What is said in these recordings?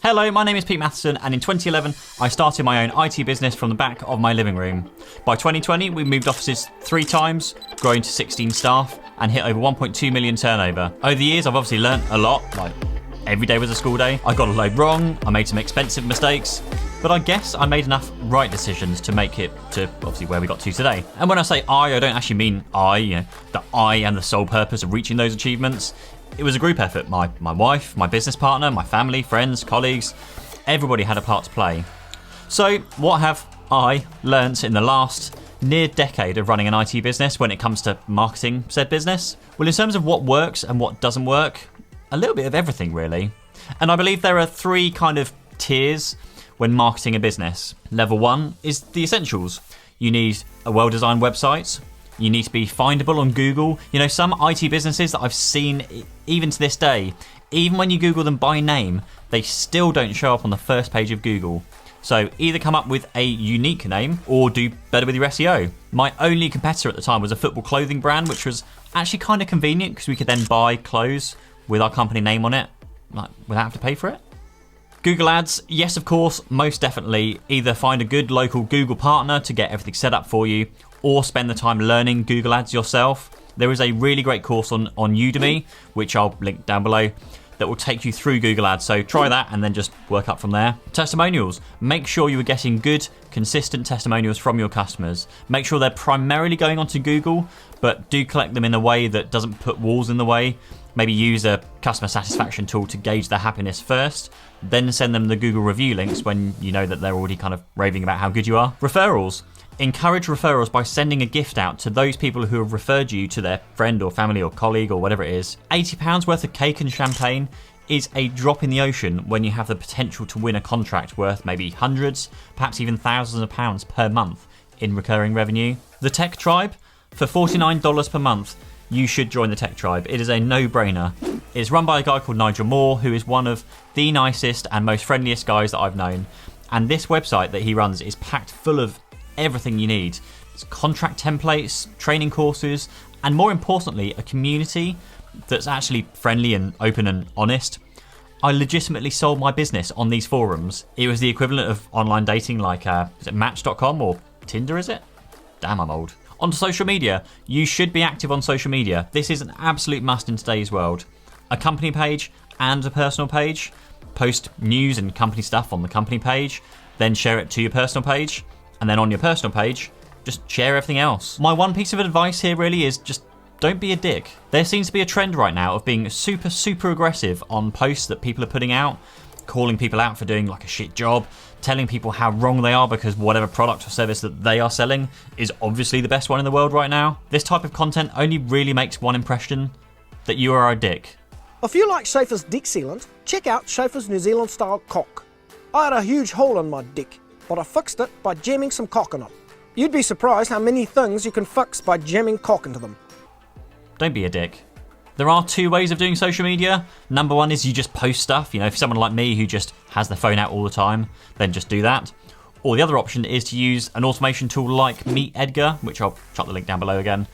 Hello, my name is Pete Matheson, and in 2011, I started my own IT business from the back of my living room. By 2020, we moved offices 3 times, growing to 16 staff, and hit over 1.2 million turnover. Over the years, I've obviously learnt a lot, like every day was a school day. I got a load wrong, I made some expensive mistakes, but I guess I made enough right decisions to make it to obviously where we got to today. And when I say I don't actually mean that I am the sole purpose of reaching those achievements. It was a group effort. My wife, my business partner, my family, friends, colleagues, everybody had a part to play. So what have I learnt in the last near decade of running an IT business when it comes to marketing said business? Well, in terms of what works and what doesn't work, a little bit of everything really. And I believe there are 3 kind of tiers when marketing a business. Level 1 is the essentials. You need a well-designed website. You need to be findable on Google. You know, some IT businesses that I've seen, even to this day, even when you Google them by name, they still don't show up on the first page of Google. So either come up with a unique name or do better with your SEO. My only competitor at the time was a football clothing brand, which was actually kind of convenient because we could then buy clothes with our company name on it, like without having to pay for it. Google Ads, yes, of course, most definitely. Either find a good local Google partner to get everything set up for you, or spend the time learning Google Ads yourself. There is a really great course on Udemy, which I'll link down below, that will take you through Google Ads. So try that and then just work up from there. Testimonials. Make sure you are getting good, consistent testimonials from your customers. Make sure they're primarily going onto Google, but do collect them in a way that doesn't put walls in the way. Maybe use a customer satisfaction tool to gauge their happiness first, then send them the Google review links when you know that they're already kind of raving about how good you are. Referrals. Encourage referrals by sending a gift out to those people who have referred you to their friend or family or colleague or whatever it is. £80 worth of cake and champagne is a drop in the ocean when you have the potential to win a contract worth maybe hundreds, perhaps even thousands of pounds per month in recurring revenue. The Tech Tribe, for $49 per month, you should join the Tech Tribe. It is a no-brainer. It's run by a guy called Nigel Moore, who is one of the nicest and most friendliest guys that I've known. And this website that he runs is packed full of everything you need. It's contract templates, training courses, and more importantly, a community that's actually friendly and open and honest. I legitimately sold my business on these forums. It was the equivalent of online dating like, is it Match.com or Tinder, is it? Damn, I'm old. Onto social media. You should be active on social media. This is an absolute must in today's world. A company page and a personal page. Post news and company stuff on the company page, then share it to your personal page. And then on your personal page, just share everything else. My one piece of advice here really is just don't be a dick. There seems to be a trend right now of being super aggressive on posts that people are putting out, calling people out for doing like a shit job, telling people how wrong they are because whatever product or service that they are selling is obviously the best one in the world right now. This type of content only really makes one impression, that you are a dick. If you like Schaefer's dick sealant, check out Schaefer's New Zealand style cock. I had a huge hole in my dick, but I fixed it by jamming some cock in it. You'd be surprised how many things you can fix by jamming cock into them. Don't be a dick. There are 2 ways of doing social media. Number 1 is you just post stuff. You know, if someone like me who just has their phone out all the time, then just do that. Or the other option is to use an automation tool like Meet Edgar, which I'll chuck the link down below again.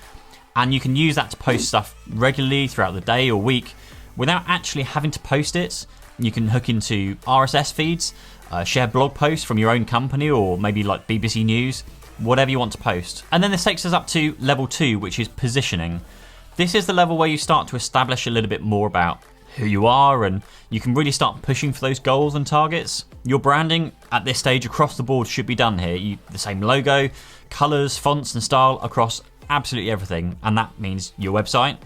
And you can use that to post stuff regularly throughout the day or week without actually having to post it. You can hook into RSS feeds, share blog posts from your own company or maybe like BBC News, whatever you want to post. And then this takes us up to level 2, which is positioning. This is the level where you start to establish a little bit more about who you are and you can really start pushing for those goals and targets. Your branding at this stage across the board should be done here. The same logo, colours, fonts and style across absolutely everything. And that means your website,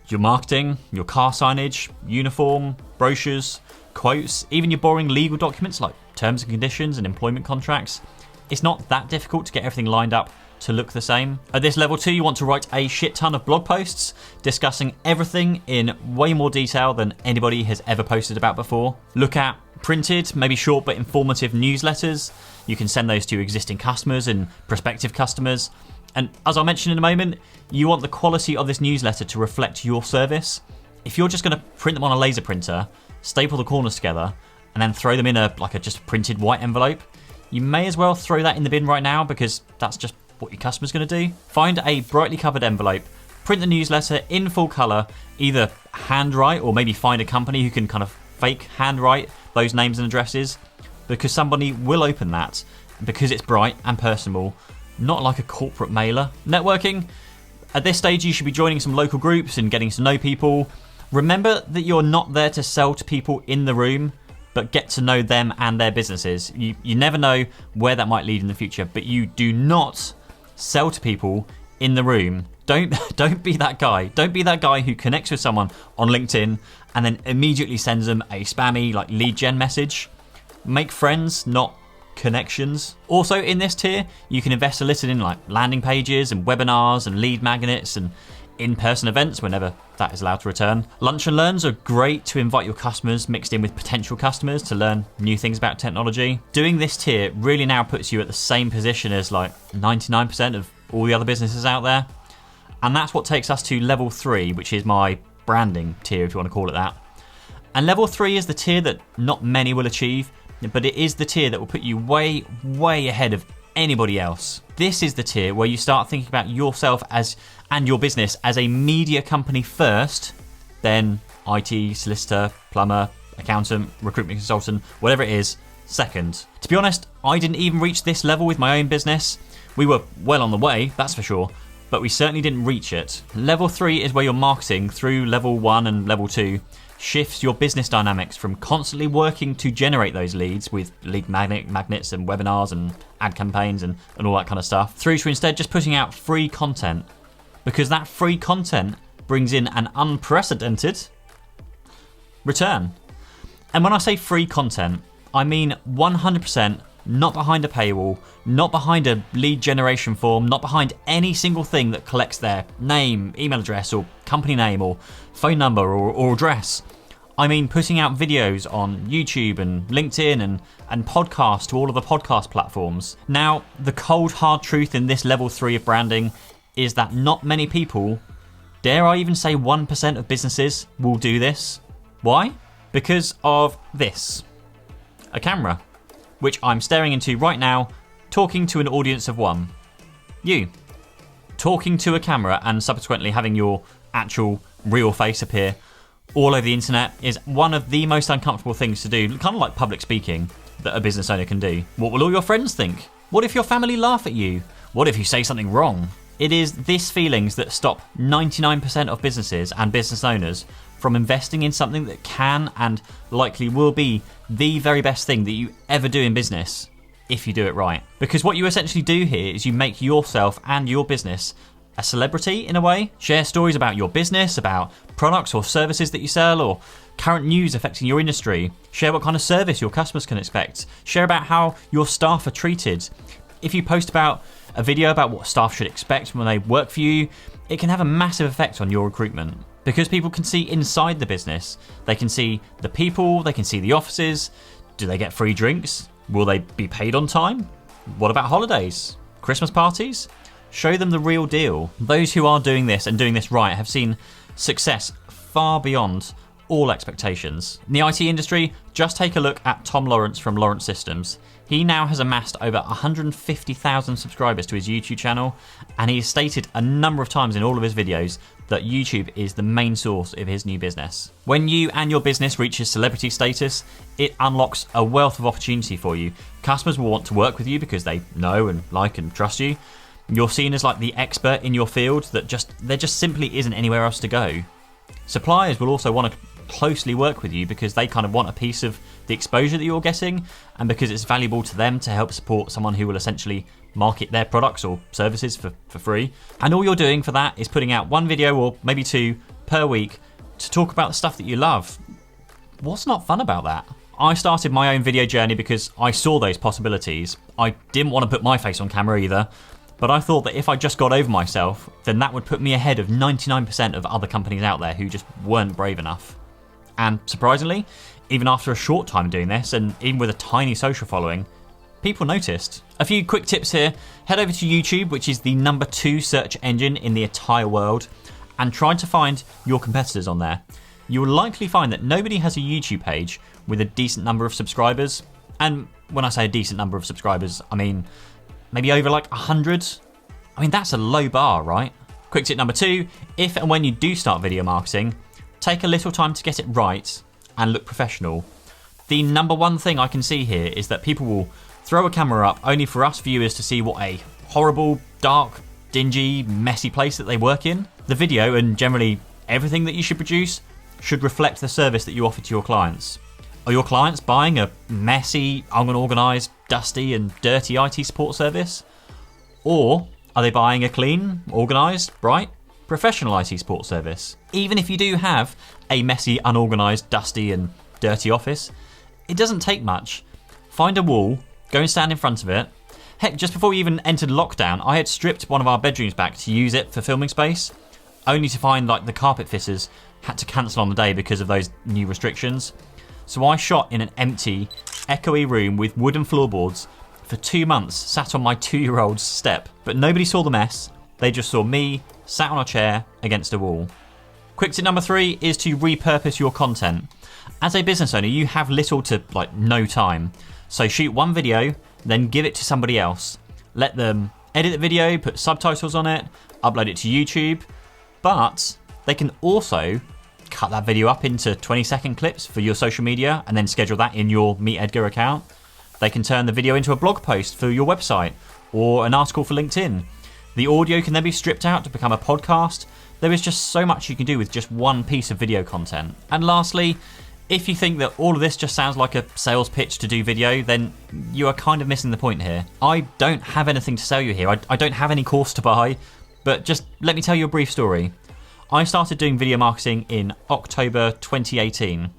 your marketing, your car signage, uniform, brochures, quotes, even your boring legal documents like terms and conditions and employment contracts. It's not that difficult to get everything lined up to look the same. At this level 2, you want to write a shit ton of blog posts discussing everything in way more detail than anybody has ever posted about before. Look at printed, maybe short but informative newsletters. You can send those to existing customers and prospective customers. And as I'll mention in a moment, you want the quality of this newsletter to reflect your service. If you're just going to print them on a laser printer, staple the corners together, and then throw them in a just printed white envelope, you may as well throw that in the bin right now because that's just what your customer's going to do. Find a brightly covered envelope, print the newsletter in full colour, either handwrite or maybe find a company who can kind of fake handwrite those names and addresses, because somebody will open that because it's bright and personable, not like a corporate mailer. Networking, at this stage you should be joining some local groups and getting to know people. Remember that you're not there to sell to people in the room, but get to know them and their businesses. You never know where that might lead in the future, but you do not sell to people in the room. Don't be that guy. Don't be that guy who connects with someone on LinkedIn and then immediately sends them a spammy like lead gen message. Make friends, not connections. Also in this tier, you can invest a little in like landing pages and webinars and lead magnets and in-person events whenever that is allowed to return. Lunch and learns are great to invite your customers mixed in with potential customers to learn new things about technology. Doing this tier really now puts you at the same position as like 99% of all the other businesses out there. And that's what takes us to level 3, which is my branding tier, if you want to call it that. And level 3 is the tier that not many will achieve, but it is the tier that will put you way, way ahead of anybody else. This is the tier where you start thinking about yourself and your business as a media company first, then IT, solicitor, plumber, accountant, recruitment consultant, whatever it is, second. To be honest, I didn't even reach this level with my own business. We were well on the way, that's for sure, but we certainly didn't reach it. Level 3 is where your marketing through level 1 and level 2 shifts your business dynamics from constantly working to generate those leads with lead magnets and webinars and ad campaigns and all that kind of stuff, through to instead just putting out free content, because that free content brings in an unprecedented return. And when I say free content, I mean 100% not behind a paywall, not behind a lead generation form, not behind any single thing that collects their name, email address, or company name, or phone number, or address. I mean putting out videos on YouTube and LinkedIn and podcasts to all of the podcast platforms. Now, the cold hard truth in this level 3 of branding is that not many people, dare I even say 1% of businesses, will do this. Why? Because of this. A camera, which I'm staring into right now, talking to an audience of 1. You. Talking to a camera and subsequently having your actual real face appear all over the internet is one of the most uncomfortable things to do, kind of like public speaking, that a business owner can do. What will all your friends think? What if your family laugh at you? What if you say something wrong? It is these feelings that stop 99% of businesses and business owners from investing in something that can and likely will be the very best thing that you ever do in business, if you do it right. Because what you essentially do here is you make yourself and your business a celebrity in a way. Share stories about your business, about products or services that you sell, or current news affecting your industry. Share what kind of service your customers can expect. Share about how your staff are treated. If you post about a video about what staff should expect when they work for you, it can have a massive effect on your recruitment. Because people can see inside the business. They can see the people, they can see the offices. Do they get free drinks? Will they be paid on time? What about holidays? Christmas parties? Show them the real deal. Those who are doing this and doing this right have seen success far beyond all expectations. In the IT industry, just take a look at Tom Lawrence from Lawrence Systems. He now has amassed over 150,000 subscribers to his YouTube channel, and he has stated a number of times in all of his videos that YouTube is the main source of his new business. When you and your business reaches celebrity status, it unlocks a wealth of opportunity for you. Customers will want to work with you because they know and like and trust you. You're seen as like the expert in your field that there just simply isn't anywhere else to go. Suppliers will also want to closely work with you because they kind of want a piece of the exposure that you're getting, and because it's valuable to them to help support someone who will essentially market their products or services for free. And all you're doing for that is putting out 1 video or maybe 2 per week to talk about the stuff that you love. What's not fun about that? I started my own video journey because I saw those possibilities. I didn't want to put my face on camera either, but I thought that if I just got over myself, then that would put me ahead of 99% of other companies out there who just weren't brave enough. And surprisingly, even after a short time doing this, and even with a tiny social following, people noticed. A few quick tips here. Head over to YouTube, which is the number 2 search engine in the entire world, and try to find your competitors on there. You will likely find that nobody has a YouTube page with a decent number of subscribers. And when I say a decent number of subscribers, I mean maybe over like 100. I mean, that's a low bar, right? Quick tip number 2, if and when you do start video marketing, take a little time to get it right and look professional. The number one thing I can see here is that people will throw a camera up only for us viewers to see what a horrible, dark, dingy, messy place that they work in. The video, and generally everything that you should produce, should reflect the service that you offer to your clients. Are your clients buying a messy, unorganised, dusty and dirty IT support service? Or are they buying a clean, organised, bright, professional IT support service? Even if you do have a messy, unorganised, dusty and dirty office, it doesn't take much. Find a wall, go and stand in front of it. Heck, just before we even entered lockdown, I had stripped one of our bedrooms back to use it for filming space, only to find like the carpet fitters had to cancel on the day because of those new restrictions. So I shot in an empty, echoey room with wooden floorboards for 2 months, sat on my 2-year-old's step. But nobody saw the mess, they just saw me sat on a chair against a wall. Quick tip number 3 is to repurpose your content. As a business owner, you have little to no time. So shoot one video, then give it to somebody else. Let them edit the video, put subtitles on it, upload it to YouTube, but they can also cut that video up into 20-second clips for your social media and then schedule that in your Meet Edgar account. They can turn the video into a blog post for your website or an article for LinkedIn. The audio can then be stripped out to become a podcast. There is just so much you can do with just one piece of video content. And lastly, if you think that all of this just sounds like a sales pitch to do video, then you are kind of missing the point here. I don't have anything to sell you here. I don't have any course to buy, but just let me tell you a brief story. I started doing video marketing in October 2018.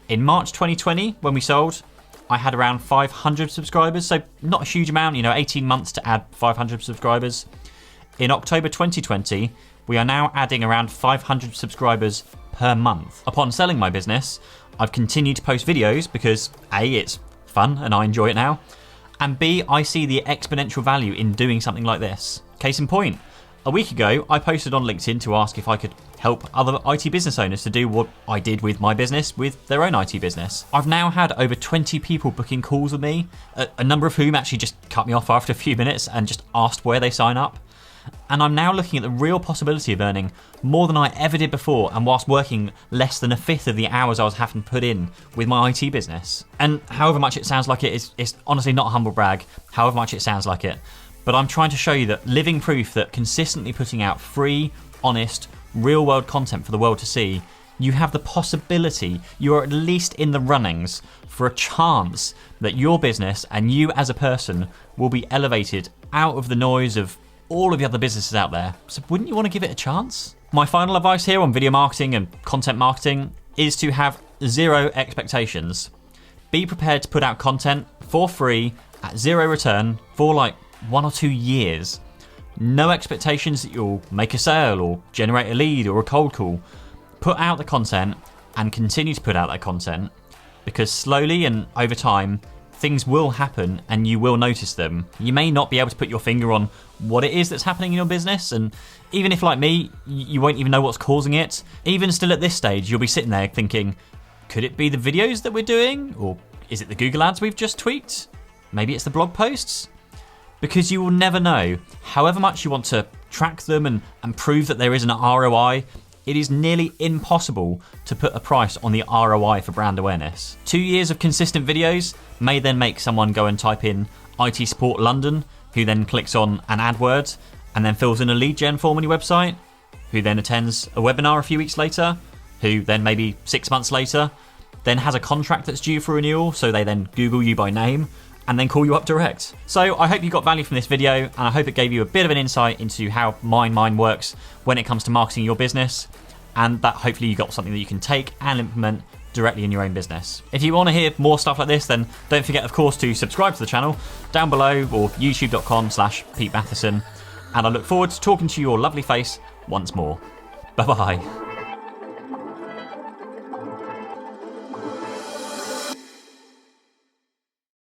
In March 2020, when we sold, I had around 500 subscribers, so not a huge amount, 18 months to add 500 subscribers. In October 2020, we are now adding around 500 subscribers per month. Upon selling my business, I've continued to post videos because A, it's fun and I enjoy it now, and B, I see the exponential value in doing something like this. Case in point, a week ago, I posted on LinkedIn to ask if I could help other IT business owners to do what I did with my business with their own IT business. I've now had over 20 people booking calls with me, a number of whom actually just cut me off after a few minutes and just asked where they sign up. And I'm now looking at the real possibility of earning more than I ever did before, and whilst working less than a fifth of the hours I was having to put in with my IT business. And however much it sounds like it's honestly not a humble brag, however much it sounds like it. But I'm trying to show you that living proof that consistently putting out free, honest, real world content for the world to see, you have the possibility, you are at least in the runnings for a chance that your business and you as a person will be elevated out of the noise of all of the other businesses out there. So wouldn't you want to give it a chance? My final advice here on video marketing and content marketing is to have zero expectations. Be prepared to put out content for free at zero return for 1 or 2 years. No expectations that you'll make a sale or generate a lead or a cold call. Put out the content and continue to put out that content, because slowly and over time, things will happen and you will notice them. You may not be able to put your finger on what it is that's happening in your business, and even if, like me, you won't even know what's causing it, even still at this stage, you'll be sitting there thinking, could it be the videos that we're doing? Or is it the Google ads we've just tweaked? Maybe it's the blog posts? Because you will never know. However much you want to track them and prove that there is an ROI, it is nearly impossible to put a price on the ROI for brand awareness. 2 years of consistent videos may then make someone go and type in IT Support London, who then clicks on an AdWord and then fills in a lead gen form on your website, who then attends a webinar a few weeks later, who then maybe 6 months later then has a contract that's due for renewal, so they then Google you by name and then call you up direct. So I hope you got value from this video, and I hope it gave you a bit of an insight into how my mind works when it comes to marketing your business, and that hopefully you got something that you can take and implement directly in your own business. If you want to hear more stuff like this, then don't forget, of course, to subscribe to the channel down below, or youtube.com/Pete Matheson, and I look forward to talking to your lovely face once more. Bye bye.